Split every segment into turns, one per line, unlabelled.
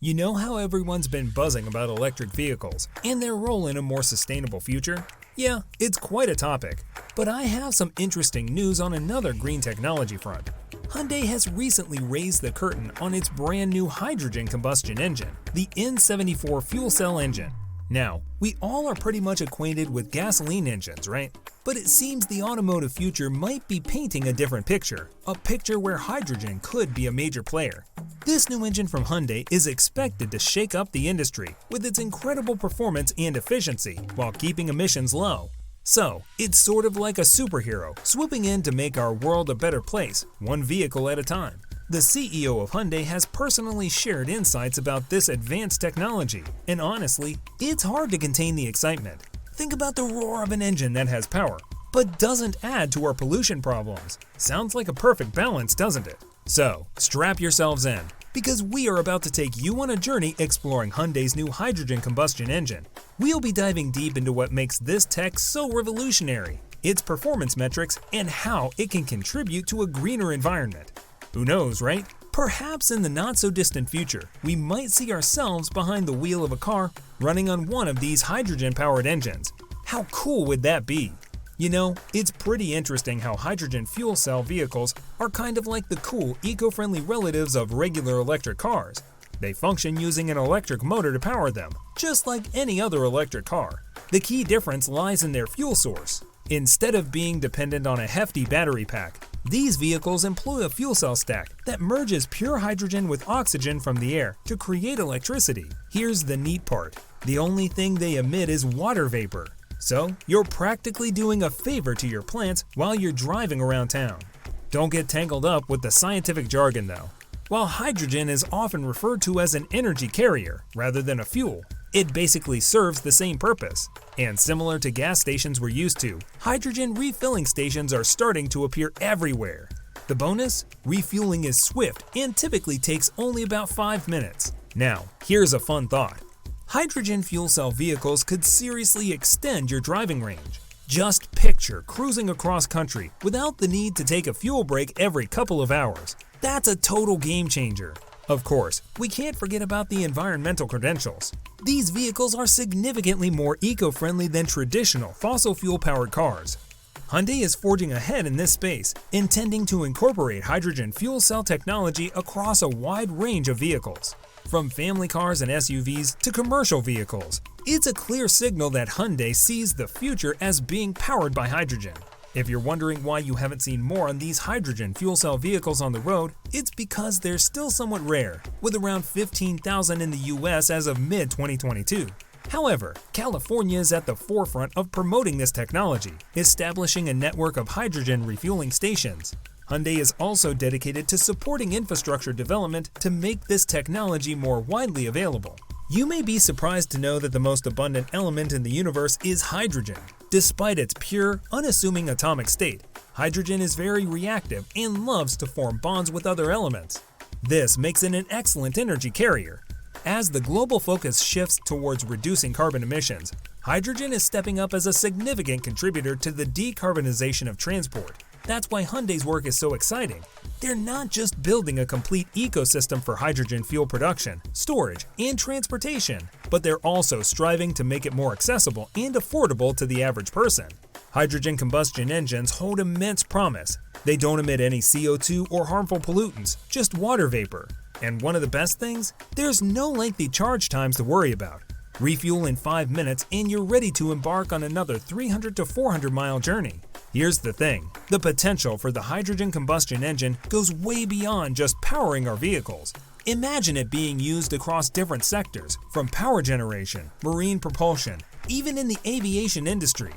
You know how everyone's been buzzing about electric vehicles and their role in a more sustainable future? Yeah, it's quite a topic, but I have some interesting news on another green technology front. Hyundai has recently raised the curtain on its brand new hydrogen combustion engine, the N74 fuel cell engine. Now, we all are pretty much acquainted with gasoline engines, right? But it seems the automotive future might be painting a different picture, a picture where hydrogen could be a major player. This new engine from Hyundai is expected to shake up the industry with its incredible performance and efficiency while keeping emissions low. So, it's sort of like a superhero swooping in to make our world a better place, one vehicle at a time. The CEO of Hyundai has personally shared insights about this advanced technology, and honestly, it's hard to contain the excitement. Think about the roar of an engine that has power, but doesn't add to our pollution problems. Sounds like a perfect balance, doesn't it? So, strap yourselves in, because we are about to take you on a journey exploring Hyundai's new hydrogen combustion engine. We'll be diving deep into what makes this tech so revolutionary, its performance metrics, and how it can contribute to a greener environment. Who knows, right? Perhaps in the not-so-distant future, we might see ourselves behind the wheel of a car running on one of these hydrogen-powered engines. How cool would that be? You know, it's pretty interesting how hydrogen fuel cell vehicles are kind of like the cool, eco-friendly relatives of regular electric cars. They function using an electric motor to power them, just like any other electric car. The key difference lies in their fuel source. Instead of being dependent on a hefty battery pack, these vehicles employ a fuel cell stack that merges pure hydrogen with oxygen from the air to create electricity. Here's the neat part. The only thing they emit is water vapor. So, you're practically doing a favor to your plants while you're driving around town. Don't get tangled up with the scientific jargon though. While hydrogen is often referred to as an energy carrier rather than a fuel, it basically serves the same purpose. And similar to gas stations we're used to, hydrogen refilling stations are starting to appear everywhere. The bonus? Refueling is swift and typically takes only about 5 minutes. Now, here's a fun thought. Hydrogen fuel cell vehicles could seriously extend your driving range. Just picture cruising across country without the need to take a fuel break every couple of hours. That's a total game changer. Of course, we can't forget about the environmental credentials. These vehicles are significantly more eco-friendly than traditional fossil fuel-powered cars. Hyundai is forging ahead in this space, intending to incorporate hydrogen fuel cell technology across a wide range of vehicles. From family cars and SUVs to commercial vehicles, it's a clear signal that Hyundai sees the future as being powered by hydrogen. If you're wondering why you haven't seen more on these hydrogen fuel cell vehicles on the road, it's because they're still somewhat rare, with around 15,000 in the US as of mid-2022. However, California is at the forefront of promoting this technology, establishing a network of hydrogen refueling stations. Hyundai is also dedicated to supporting infrastructure development to make this technology more widely available. You may be surprised to know that the most abundant element in the universe is hydrogen. Despite its pure, unassuming atomic state, hydrogen is very reactive and loves to form bonds with other elements. This makes it an excellent energy carrier. As the global focus shifts towards reducing carbon emissions, hydrogen is stepping up as a significant contributor to the decarbonization of transport. That's why Hyundai's work is so exciting. They're not just building a complete ecosystem for hydrogen fuel production, storage, and transportation, but they're also striving to make it more accessible and affordable to the average person. Hydrogen combustion engines hold immense promise. They don't emit any CO2 or harmful pollutants, just water vapor. And one of the best things? There's no lengthy charge times to worry about. Refuel in 5 minutes and you're ready to embark on another 300 to 400 mile journey. Here's the thing, the potential for the hydrogen combustion engine goes way beyond just powering our vehicles. Imagine it being used across different sectors, from power generation, marine propulsion, even in the aviation industry.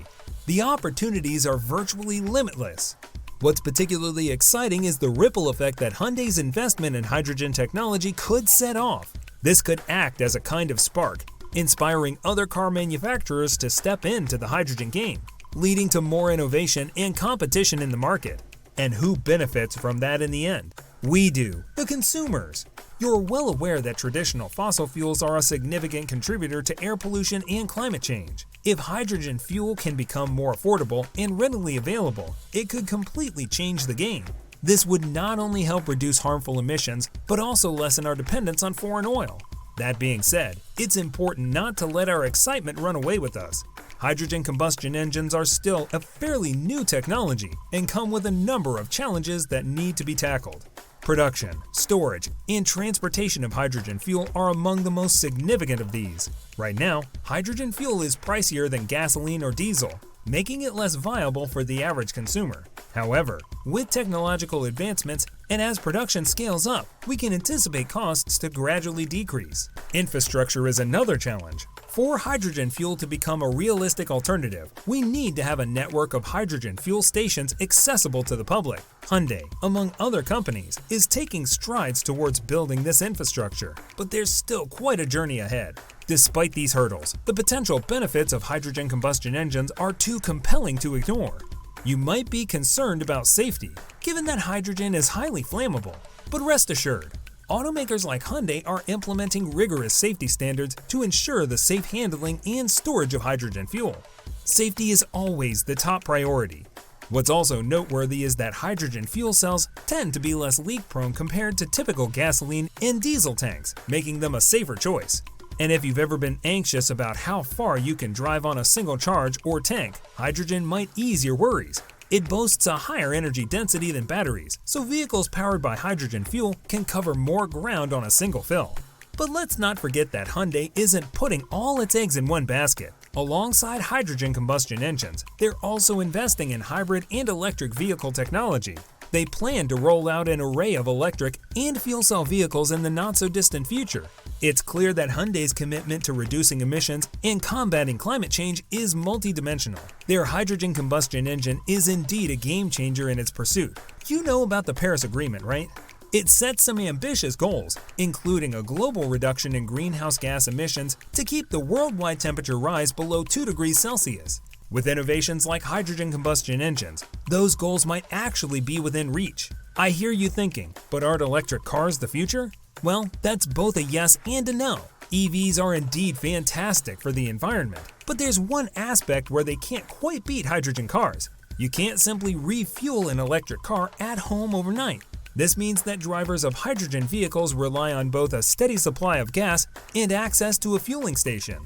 The opportunities are virtually limitless. What's particularly exciting is the ripple effect that Hyundai's investment in hydrogen technology could set off. This could act as a kind of spark, inspiring other car manufacturers to step into the hydrogen game, leading to more innovation and competition in the market. And who benefits from that in the end? We do, the consumers. You're well aware that traditional fossil fuels are a significant contributor to air pollution and climate change. If hydrogen fuel can become more affordable and readily available, it could completely change the game. This would not only help reduce harmful emissions, but also lessen our dependence on foreign oil. That being said, it's important not to let our excitement run away with us. Hydrogen combustion engines are still a fairly new technology and come with a number of challenges that need to be tackled. Production, storage, and transportation of hydrogen fuel are among the most significant of these. Right now, hydrogen fuel is pricier than gasoline or diesel, making it less viable for the average consumer. However, with technological advancements and as production scales up, we can anticipate costs to gradually decrease. Infrastructure is another challenge. For hydrogen fuel to become a realistic alternative, we need to have a network of hydrogen fuel stations accessible to the public. Hyundai, among other companies, is taking strides towards building this infrastructure, but there's still quite a journey ahead. Despite these hurdles, the potential benefits of hydrogen combustion engines are too compelling to ignore. You might be concerned about safety, given that hydrogen is highly flammable, but rest assured, automakers like Hyundai are implementing rigorous safety standards to ensure the safe handling and storage of hydrogen fuel. Safety is always the top priority. What's also noteworthy is that hydrogen fuel cells tend to be less leak-prone compared to typical gasoline and diesel tanks, making them a safer choice. And if you've ever been anxious about how far you can drive on a single charge or tank, hydrogen might ease your worries. It boasts a higher energy density than batteries, so vehicles powered by hydrogen fuel can cover more ground on a single fill. But let's not forget that Hyundai isn't putting all its eggs in one basket. Alongside hydrogen combustion engines, they're also investing in hybrid and electric vehicle technology. They plan to roll out an array of electric and fuel cell vehicles in the not-so-distant future. It's clear that Hyundai's commitment to reducing emissions and combating climate change is multidimensional. Their hydrogen combustion engine is indeed a game-changer in its pursuit. You know about the Paris Agreement, right? It sets some ambitious goals, including a global reduction in greenhouse gas emissions to keep the worldwide temperature rise below 2 degrees Celsius. With innovations like hydrogen combustion engines, those goals might actually be within reach. I hear you thinking, but aren't electric cars the future? Well, that's both a yes and a no. EVs are indeed fantastic for the environment, but there's one aspect where they can't quite beat hydrogen cars. You can't simply refuel an electric car at home overnight. This means that drivers of hydrogen vehicles rely on both a steady supply of gas and access to a fueling station.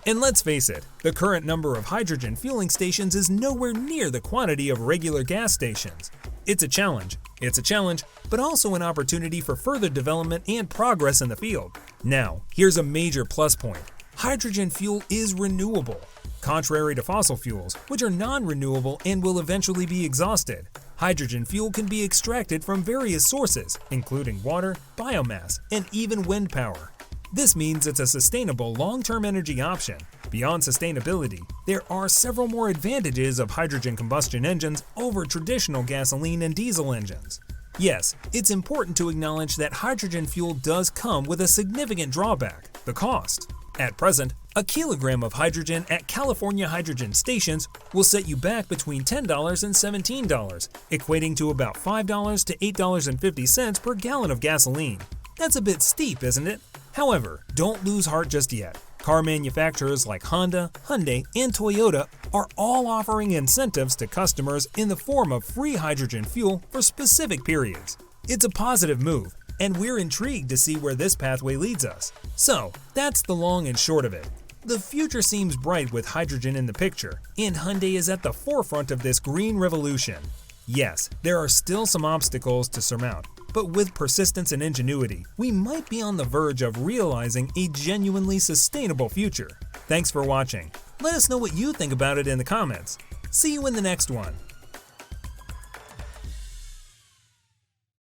And let's face it, the current number of hydrogen fueling stations is nowhere near the quantity of regular gas stations. It's a challenge, but also an opportunity for further development and progress in the field. Now, here's a major plus point. Hydrogen fuel is renewable. Contrary to fossil fuels, which are non-renewable and will eventually be exhausted, hydrogen fuel can be extracted from various sources, including water, biomass, and even wind power. This means it's a sustainable long-term energy option. Beyond sustainability, there are several more advantages of hydrogen combustion engines over traditional gasoline and diesel engines. Yes, it's important to acknowledge that hydrogen fuel does come with a significant drawback: the cost. At present, a kilogram of hydrogen at California hydrogen stations will set you back between $10 and $17, equating to about $5 to $8.50 per gallon of gasoline. That's a bit steep, isn't it? However, don't lose heart just yet. Car manufacturers like Honda, Hyundai, and Toyota are all offering incentives to customers in the form of free hydrogen fuel for specific periods. It's a positive move, and we're intrigued to see where this pathway leads us. So, that's the long and short of it. The future seems bright with hydrogen in the picture, and Hyundai is at the forefront of this green revolution. Yes, there are still some obstacles to surmount, but with persistence and ingenuity, we might be on the verge of realizing a genuinely sustainable future. Thanks for watching. Let us know what you think about it in the comments. See you in the next one.